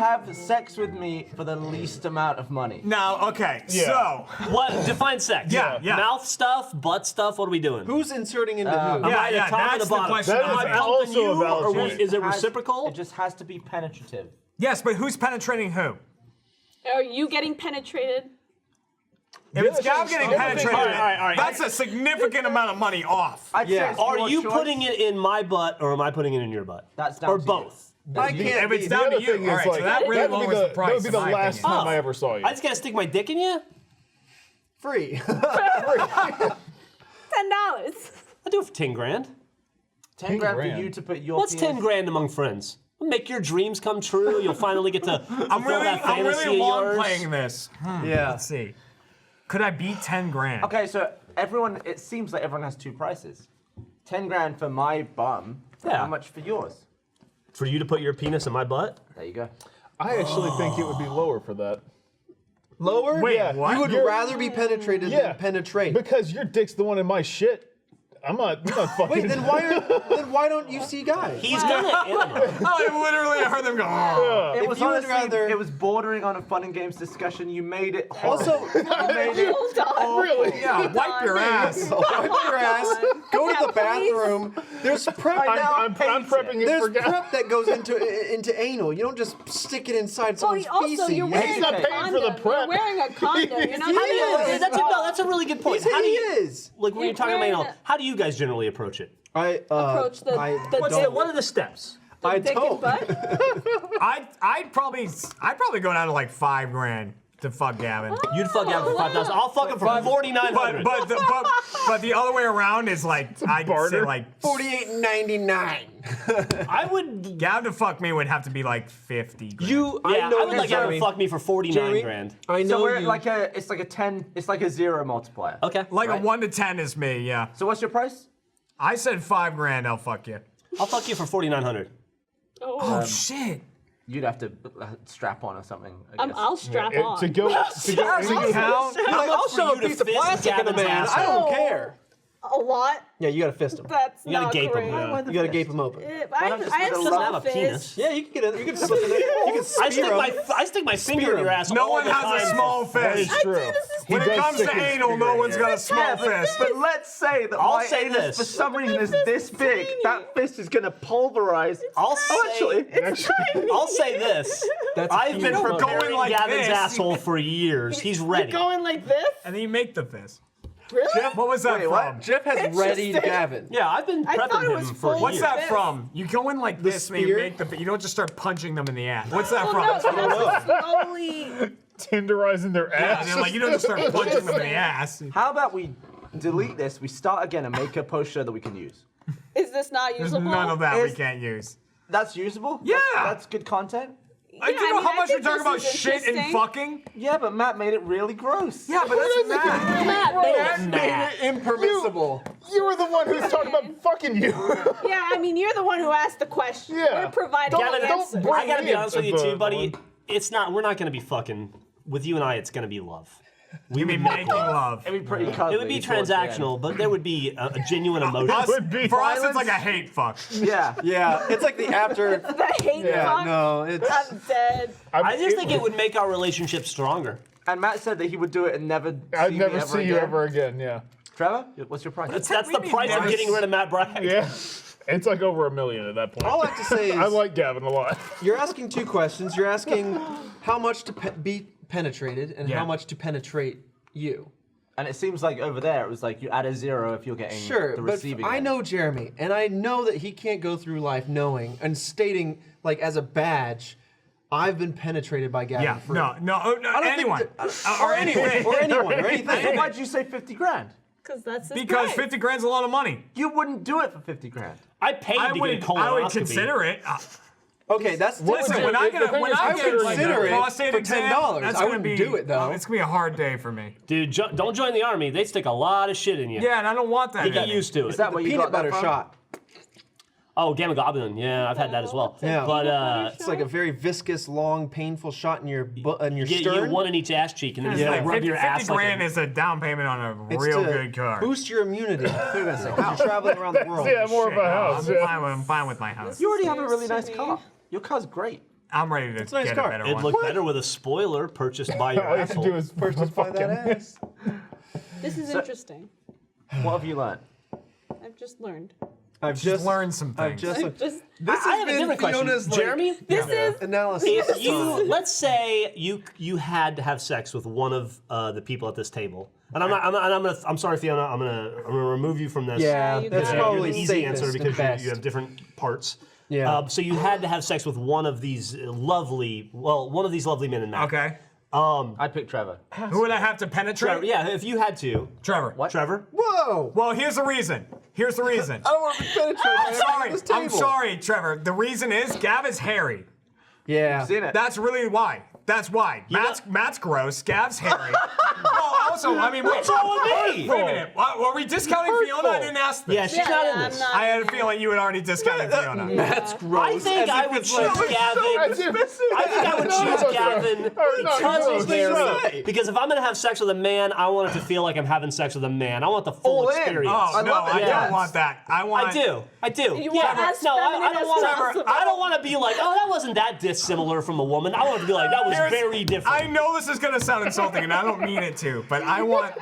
have sex with me for the least amount of money? Now, okay, Yeah. so What? Define sex. Yeah. Mouth stuff, butt stuff. What are we doing? Who's inserting into who? Am I the top or that's the the bottom? question. That Am I is pumping also a you, valid or point. is it has- reciprocal? It just has to be penetrative. yes, but who's penetrating who? Are you getting penetrated? If it's Gav getting penetrated, All right. that's a significant amount of money off. I'd say Yeah. it's Are your you choice. putting it in my butt, or am I putting it in your butt? That's down or to you. both. I can't If it's be- down to other you, thing all is, right, so like, that really that would be lowers the the price. that would be the in my last opinion. time I ever saw you. I just gotta stick my dick in you. free. $10. I'll do it for 10 grand. 10 grand for grand. you to put your What's penis- 10 grand among friends? Make your dreams come true. You'll finally get to I'm fulfill that fantasy really of long yours. playing this. Yeah. Let's see. Could I beat 10 grand? Okay, so everyone, it seems like everyone has two prices. 10 grand for my bum. Yeah. How much for yours? For you to put your penis in my butt? There you go. I actually think it would be lower for that. Lower? Wait, Yeah, what? You would You're- rather be penetrated Yeah. than penetrate. Because your dick's the one in my shit. I'm not fucking. Wait, then why don't you see guys? He's gonna animate. I literally heard them go, oh. It If was you would honestly, rather- it was bordering on a fun and games discussion. You made it Also, horrible. You made it Hold on. Really? Yeah, wipe your ass. wipe your ass, go to the bathroom. There's prep. I'm prepping it There's for prep that goes into anal. You don't just stick it inside Well, someone's also, feces. you're wearing not a paying for the condom. prep. You're wearing a condom. You're not He is. That's a really good point. He How do you, is. like when you're talking about wearing anal, how do you guys generally approach it? I Approach the don't. What are the steps? I dick don't. and butt. I'd probably go down to like 5 grand to fuck Gavin. You'd fuck out for 5,000. I'll fuck him for 4,900. But the other way around is like I'd say barter. like $48.99. I would. Gavin to fuck me would have to be like 50 grand. You, Yeah, I know I would like Jeremy. Aaron to fuck me for 49 Jeremy, grand. I know So we're you. like it's like a 10, it's like a 0 multiplier. Okay. like right. a 1 to 10 is me, yeah. So what's your price? I said 5 grand, I'll fuck you. I'll fuck you for 4,900. Oh shit. You'd have to strap on or something. I guess. I'll strap It- on. to go. Count. Like, I'll for shove you a to piece of fist plastic in a Gavin's man. I asshole? don't care. A lot? Yeah, you gotta fist him. That's You gotta not gape him, great. yeah. You gotta gape him open. I not just have with a some love Have a fist. penis. Yeah, you can get it. You can slip in there. You can I spear him. stick my finger in your ass. No all one the has a time. small That is fist. true. When it comes to anal, no one's got a small fist. But let's say that I'll my say anus this. for some reason is this big. That fist is gonna pulverize. I'll say, I'll say this. That's I've been huge. preparing Going like Gavin's this. asshole for years. He's ready. Going like this? And then you make the fist. Really? What was that Wait, from? what? Jeff has readied Gavin. Yeah, I've been I thought prepping it him was for full. years. What's that Fist. from? You go in like this and you spear? make the. You don't just start punching them in the ass. What's that Well, from? no, that's slowly. Tenderizing their Yeah, ass. they're like you don't just start punching them in the ass. How about we delete this? We start again and make a post show that we can use. Is this not There's usable? none of that we Is- can't use. That's usable. Yeah. That's good content. Do you know I mean, how I much we think talk this about is shit and interesting. fucking? Yeah, but Matt made it really gross. Yeah, but that's not. Matt made it impermissible. You were the one who's talking about fucking you. Yeah, I mean, you're the one who asked the question. Yeah. We're providing Gavin, the don't answer. bring I gotta be me honest with you as too, the buddy. one. It's not. We're not gonna be fucking. With you and I, it's gonna be love. We be making love. It'd be pretty cuddly. It would be towards the end. transactional, but there would be a genuine emotion. Us, would be for us, it's violence. like a hate fuck. Yeah. Yeah, it's like the after. The hate Yeah, fuck. no, it's. I'm dead. I just think it would make our relationship stronger. And Matt said that he would do it and never. I'd see never me ever see you again. ever again. Yeah. Trevor, what's your price? That's the price of getting rid of Matt Bragg. Yeah. It's like over $1 million at that point. All I have to say is, I like Gavin a lot. you're asking two questions. You're asking how much to be penetrated and Yeah. how much to penetrate you. And it seems like over there it was like you add a 0 if you're getting Sure, the but receiving. I end. know Jeremy, and I know that he can't go through life knowing and stating, like, as a badge, I've been penetrated by Gavin. Yeah, Free. no, I don't anyone. think that- Or anything. or anyone, or So anything. why'd you say 50 grand? Because that's his Because price. 50 grand's a lot of money. You wouldn't do it for 50 grand. I paid I to get a would colonoscopy. consider it. Okay, that's Listen, different. when I get thing is, I get would like consider a it prostate for exam, $10. that's I gonna wouldn't be, do it, though. It's gonna be a hard day for me. Dude, don't join the army. They stick a lot of shit in you. Yeah, and I don't want that. You get in it. used to it. Is that what you Peanut got that butter from? shot. Oh, gamma globulin. Yeah, I've had that as well. Yeah. But It's like a very viscous, long, painful shot in your you get stern. one in each ass cheek, and then you It's like like rub 50, your ass 50 like grand a, is a down payment on a It's real to good car. boost your immunity. You're traveling around the world. Yeah, more of a house. I'm Yeah. fine with my house. You already have a really nice Seriously. car. Your car's great. I'm ready to a nice get car. a better It'd one. look better with a spoiler purchased by your All you have to do asshole. is Purchased by that ass. This is interesting. What have you learned? I've just learned. I've Just learned some I've things. just. I've just. This I has have a been different question. Fiona's Jeremy, This is. analysis. if you let's say you had to have sex with one of the people at this table, and I'm sorry, Fiona, I'm gonna remove you from this. Yeah, you that's got it. You're probably the easy safest answer and because best. you have different parts. Yeah. So you had to have sex with one of these lovely men in Mac. Okay. I'd pick Trevor. Who would I have to penetrate? Trevor, yeah, if you had to. Trevor. What? Trevor? Whoa! Well, here's the reason. Here's the reason. I don't want to be penetrated. by I'm everyone sorry. at this table. I'm sorry, Trevor. The reason is Gav is hairy. Yeah. Seen it? That's really why. That's why. Matt's gross. Gav's hairy. Well, also, I mean, What's wrong with me? Wait a minute. Were we discounting Fiona? I didn't ask this. Yeah, she's not in this. I had a feeling you had already discounted Fiona. That's gross. I think I would choose Gavin. I think I would choose Gavin because he's hairy. Because if I'm gonna have sex with a man, I want it to feel like I'm having sex with a man. I want the full All in. experience. Oh, I no, love it, I yes. don't want that. I want. I do. You want as no, I feminine don't as want possible. to. I don't want to be like, oh, that wasn't that dissimilar from a woman. I want it to be like, that was very different. I know this is gonna sound insulting, and I don't mean it to, but I want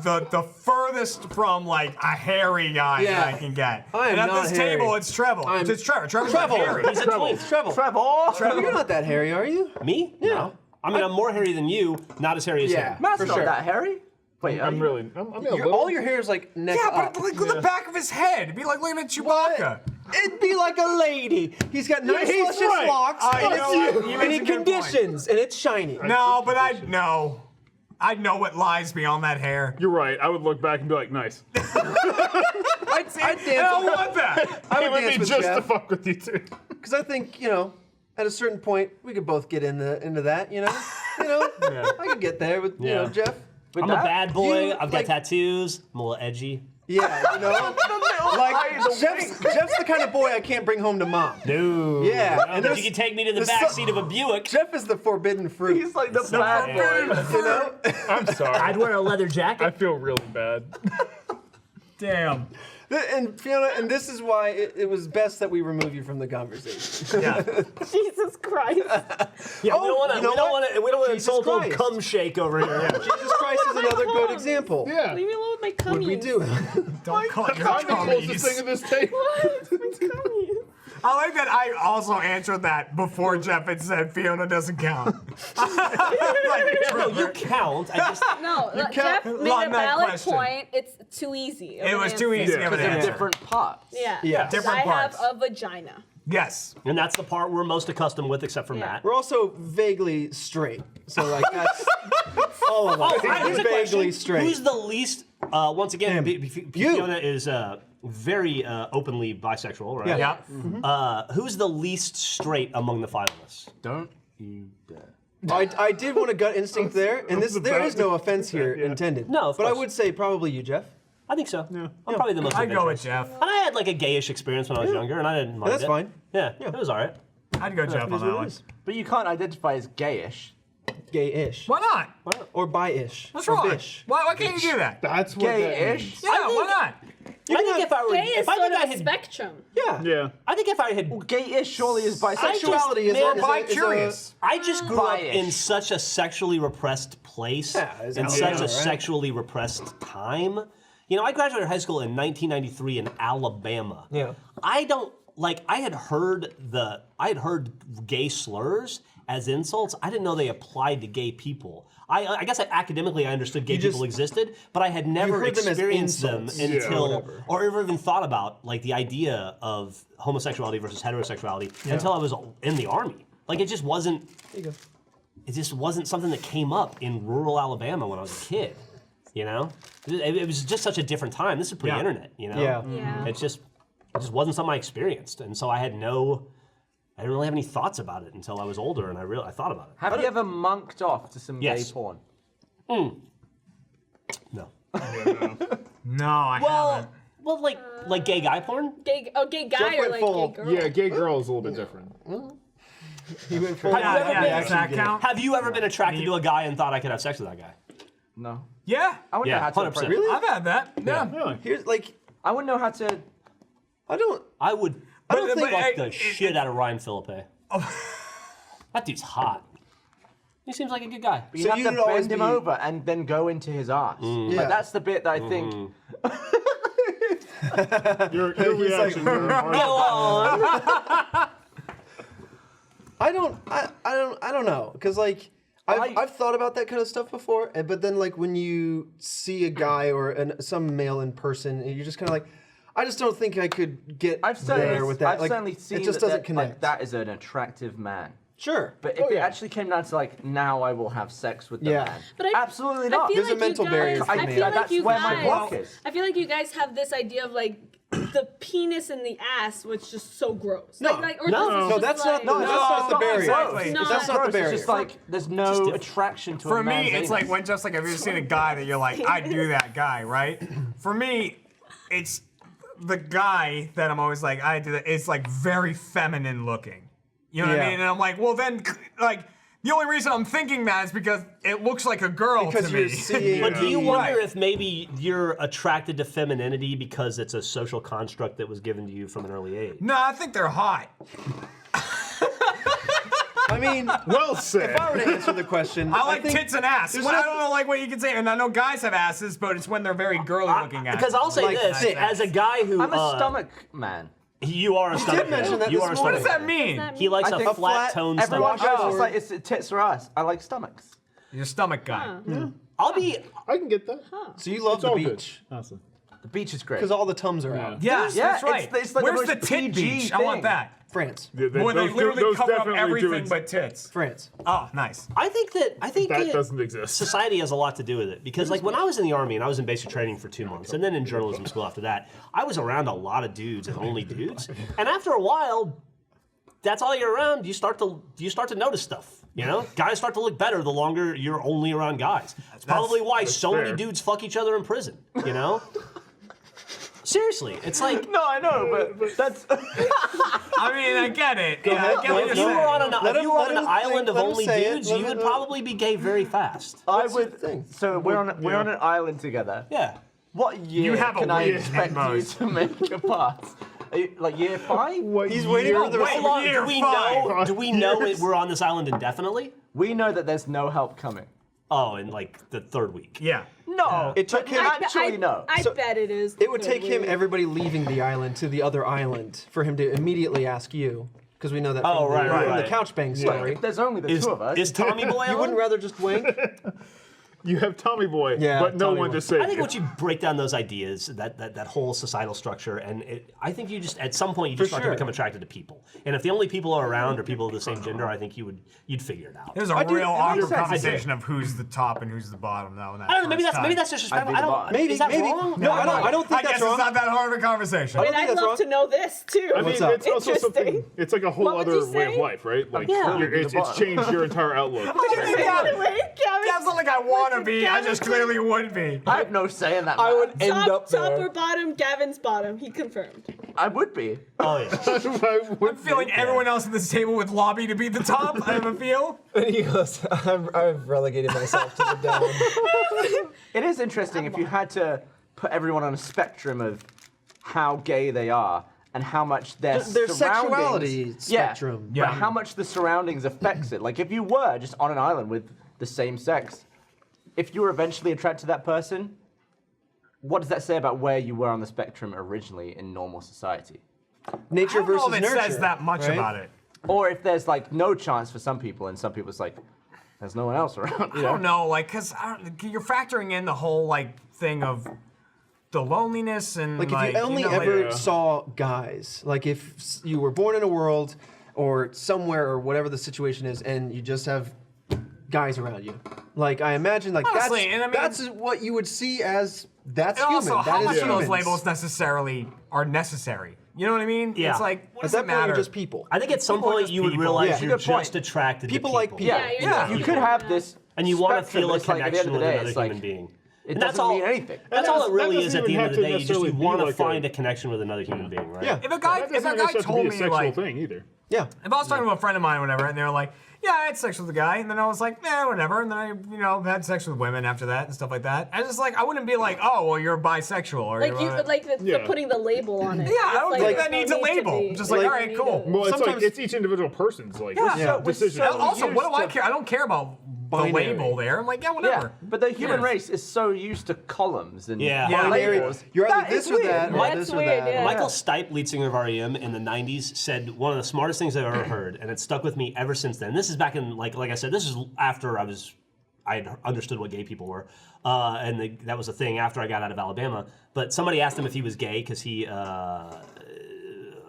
the furthest from like a hairy guy that I can get. I am and at not this hairy. table, it's Trevor. It's Trevor. Trevor's not hairy. He's a twink. Trevor, you're not that hairy, are you? Me? Yeah. No. I mean, I'm more hairy than you, not as hairy as Yeah. him. Matt's For not sure. that hairy. Wait, I'm really. I'm a little. All your hair is like neck Yeah, up. but look at the back of his head. It'd be like looking at Chewbacca. It'd be like a lady. He's got nice he's luscious right. locks, I and, know it's, what- you and make he a good point. conditions, and it's shiny. No, but I'd know. I'd know what lies beyond that hair. You're right. I would look back and be like, nice. I'd I dance. don't want that. I It would would be dance with just to Jeff fuck with you too. because I think at a certain point we could both get into that. I could get there with Jeff. With I'm a that? bad boy. You, I've got like- tattoos. I'm a little edgy. Yeah, like Jeff's the kind of boy I can't bring home to mom. No. Yeah, No, and but there's- you can take me to the there's back so- seat of a Buick. Jeff is the forbidden fruit. He's like the bad boy. I'm sorry. I'd wear a leather jacket. I feel really bad. Damn. And Fiona, and this is why it was best that we remove you from the conversation. Yeah. Jesus Christ. Yeah, we don't want to. you know We don't what? want to. We don't want to Jesus insult old Christ. cum shake over here. Jesus Christ is another good example. Yeah. Leave me alone with my cummies. What we do? Don't call it your I'm the closest thing cummies. at this table. What? My cummies. I like that I also answered that before Jeff had said Fiona doesn't count. No, you count. I just. No, Jeff made Not a that valid question. point. It's too easy. It was too easy of an Because of answer. different parts. Yeah. Yeah. Different I parts. have a vagina. Yes. And that's the part we're most accustomed with, except for Yeah. Matt. We're also vaguely straight, so like that's all of us. Oh, here's a vaguely question. straight. Who's the least? Once again, You. Fiona is very openly bisexual, right? Yeah. Who's the least straight among the five of us? Don't you dare. I did want a gut instinct there, and there is no offense here intended. No, of but I course. would say probably you, Jeff. I think so. I'm probably the most I'd go with adventurous. Jeff. And I had like a gayish experience when I was younger, and I didn't mind That's it. fine. Yeah, it was all right. I'd go Jeff on It is that what it one. is. But you can't identify as gayish. Gay-ish. Why not? Or bi-ish. What's or wrong? bish. Why can't you do that? That's what that Gayish? means. Yeah, why not? I think if I were, Gay is if I sort think of I a had, spectrum. Yeah. Yeah. I think if I had, Gayish surely is bisexuality. Sexuality is man, a- Bi-curious. I just grew up Bi-ish. in such a sexually repressed place, Yeah, it's in out such there, a right? sexually repressed time. You know, I graduated high school in 1993 in Alabama. Yeah. I don't like. I had heard gay slurs as insults. I didn't know they applied to gay people. I guess academically I understood gay people existed, but I had never heard them as experienced them insults. until, whatever. or ever even thought about like the idea of homosexuality versus heterosexuality until I was in the army. Like it just wasn't. There you go. It just wasn't something that came up in rural Alabama when I was a kid. You know, it was just such a different time. This is pre-internet. You know, Yeah. Yeah. it just wasn't something I experienced, and so I didn't really have any thoughts about it until I was older, and I thought about it. Have you ever monked off to some Yes. gay porn? No. No, I haven't. Well, like gay guy porn. Gay guy Jeff or went like full. gay girl? Yeah, gay girl is a little bit different. He went full. Have you ever been- does that count? Have you ever been attracted to a guy and thought I could have sex with that guy? No. Yeah, I wouldn't Yeah, know how to 100%. approach it. Really? I've had that. Yeah. Really? Here's like I wouldn't know how to. I don't. I would. I don't think Fuck it- the shit out of Ryan Philippe. That dude's hot. He seems like a good guy. You So have to you'd always bend him be- over and then go into his arse. Yeah. Like, that's the bit that I think. Your reaction. Go on. I don't know, because like I've thought about that kind of stuff before, but then like when you see a guy or some male in person, and you're just kind of like, I just don't think I could get there with that. I've Like, certainly seen it just that, doesn't like, connect. that is an attractive man. Sure, But if it actually came down to like, now I will have sex with the Yeah. man. But Absolutely I not. feel There's a like mental you barrier guys, for I me. feel like That's you where my guys, block is. I feel like you guys have this idea of like the penis in the ass, which is just so gross. No. Or No. this is that's just not like, that's not the barrier. exactly. No. That's not the It's barrier. just like there's no attraction to a For me, man's it's like anus. when just like, have you ever seen a guy that you're like, I do that guy, right? For me, it's the guy that I'm always like, I do that. It's like very feminine looking. You know what I Yeah. mean? And I'm like, well then, like, the only reason I'm thinking that is because it looks like a girl Because to you're me. seeing. But do you wonder Right. if maybe you're attracted to femininity because it's a social construct that was given to you from an early age? No, I think they're hot. I mean, Well said. if I were to answer the question, I like think tits and ass. there's Well, I not- don't know like what you can say, and I know guys have asses, but it's when they're very girly looking asses. Because I'll say Like this, thick. as a guy who I'm a stomach man. you are a stomach mention man. that You this are a morning. What stomach does man. that mean? He likes I a think flat toned Everyone stomach. goes, it's like it's tits or ass. I like stomachs. You're a stomach guy. I'll be I can get that. So you love It's the all beach good. Honestly. The beach is great. because all the tums are out. Yeah, Yeah, that's right. it's like the Where's most the tit PG beach? I want thing. that. France, Where they literally those cover up definitely everything do but tits. France. Oh, nice. I think that it- doesn't exist. Society has a lot to do with it because, like, when I was in the army and I was in basic training for 2 months, and then in journalism school after that, I was around a lot of dudes and only dudes. And after a while, that's all you're around. You start to notice stuff. You know, guys start to look better the longer you're only around guys. That's probably why so many fair. dudes fuck each other in prison. You know. Seriously, it's like No, I know, but that's. I mean, I get it. Yeah, ahead. I get what if you're you were on saying. an, if you were on an island of let him only say it, dudes, let you him- would probably be gay very fast. I What's your would. thing? So we're on an island together. Yeah. What year You have a can I weird expect you headphones. to make a pass? Are you, like year 5? What He's waiting year? for the Wait, How long year do we five. know? Do we know Years. we're on this island indefinitely? We know that there's no help coming. Oh, in like the 3rd week. Yeah. No, It took but him- actually no. I So- bet it is. It would take him everybody leaving the island to the other island for him to immediately ask you, because we know that from, Oh, right, from right. the couch bang Look, story. if there's only the Is, two of us. is Tommy Boy You on? wouldn't rather just wank? You have Tommy Boy, Yeah, but no Tommy one Boy. to say. I think once you break down those ideas, that whole societal structure, and I think you just at some point you just start sure. to become attracted to people. And if the only people are around are people of the same gender, I think you'd figure it out. There's a I do- real it makes awkward sense. conversation of who's the top and who's the bottom, though. I don't know. Maybe that's disrespectful. I don't. Maybe, is that maybe. wrong? No, I don't think I guess that's wrong. it's not that hard of a conversation. I mean, think I'd that's love wrong. to know this too. I mean, What's up? it's also something. Interesting. It's like a whole What would other you way of say? life, right? Like, Yeah. it's changed your entire outlook. Wait, Gavin. That's not like I want to be. I just clearly would be. I have no say in that. I man. would end up Top there. or bottom? Gavin's bottom. He confirmed. I would be. Oh yeah. I'm feeling everyone else at this table would lobby to be the top. I have a feel. And he goes, I've relegated myself to the down. It is interesting if you had to put everyone on a spectrum of how gay they are and how much their Their surroundings- sexuality spectrum. Yeah, but how much the surroundings affects it. Like if you were just on an island with the same sex, if you were eventually attracted to that person, what does that say about where you were on the spectrum originally in normal society? Nature I don't know versus if it nurture. says that much right? about it. Or if there's like no chance for some people and some people it's like there's no one else around. I don't know, like, cause you're factoring in the whole like thing of the loneliness and Like if you only know, ever like, saw guys, like if you were born in a world or somewhere or whatever the situation is, and you just have guys around you, like I imagine, like Honestly, and I mean- that's what you would see as that's and human. also, how that much is of those humans. labels necessarily are necessary? You know what I mean? Yeah. It's like, what At does that it point, matter? you're just people. I think at some People are point just you would people. realize Yeah. you're Good point. just attracted People to like people. people. Yeah, you're Yeah. You could have this And you want to spectrum, feel a but it's like, at the end connection of with the day, another it's like, human being. It And that's doesn't all. mean anything. That's all it That really doesn't is at the even end of the have to day. You just necessarily you be want to like find a- a connection with another human being, right? Yeah. If a guy, That if doesn't a guy necessarily told be a me sexual like, thing either. Yeah. If I was talking to a friend of mine or whatever, and they were like, yeah, I had sex with a guy, and then I was like, whatever, and then I, had sex with women after that and stuff like that. I just I wouldn't be like, oh, well, you're bisexual, or Like you're the putting the label on it. Yeah, I don't It's think that no needs a need to label. be. Just Like, all right, you cool. need Well, it's Sometimes- it's each individual person's Yeah. decision. Also, what do I used care? I don't care about Binary. the label there. I'm like, yeah, whatever. Yeah, but the human Yes. race is so used to columns and Yeah. Yeah. labels. You're either That this is or weird. that, or That's this or weird, that. yeah. Michael Stipe, lead singer of REM in the 90s, said one of the smartest things I've ever heard, and it stuck with me ever since then. This is back in, like I said, this is after I had understood what gay people were, and that was a thing after I got out of Alabama. But somebody asked him if he was gay because he,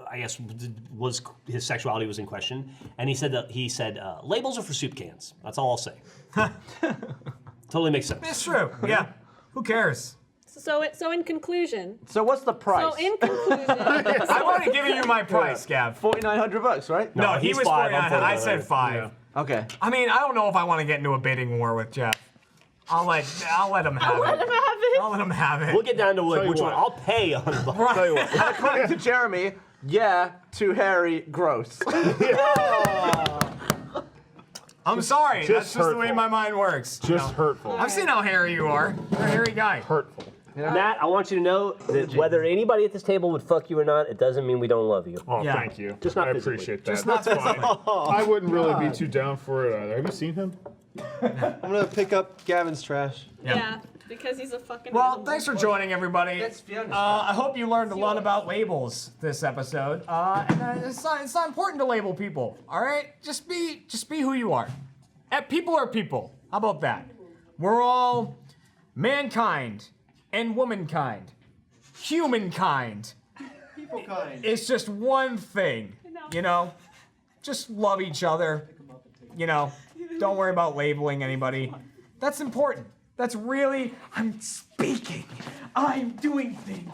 I guess, his sexuality was in question, and he said labels are for soup cans. That's all I'll say. Totally makes sense. It's true. Yeah. Who cares? So in conclusion. So what's the price? So in conclusion. I've already given you my price, Gav. $4,900, right? No, he he's was 5, 49. I'm I said 49. 5. Yeah. Okay. I mean, I don't know if I want to get into a bidding war with Jeff. I'll let him have Let it. him have it. I'll let him have it. We'll get down to you which what. one. I'll pay $100. Right. Tell you what. According to Jeremy, yeah, too hairy, gross. I'm sorry. Just That's just the way hurtful. my mind works. you Just know? hurtful. I've seen how hairy you are. You're a hairy guy. Hurtful. Matt, I want you to know that whether anybody at this table would fuck you or not, it doesn't mean we don't love you. Oh, Yeah. thank you. Just not I physically. appreciate that. Just not That's fine. physically. I wouldn't really be too down for it either. Have you seen him? I'm gonna pick up Gavin's trash. Yeah, because he's a fucking Well, animal. thanks for joining, everybody. That's Fiona's I hope you learned a lot about labels this episode. It's not important to label people. All right, just be who you are. People are people. How about that? We're all mankind and womankind, humankind. People kind. It's just one thing, Just love each other, Don't worry about labeling anybody. That's important. That's really, I'm speaking. I'm doing things.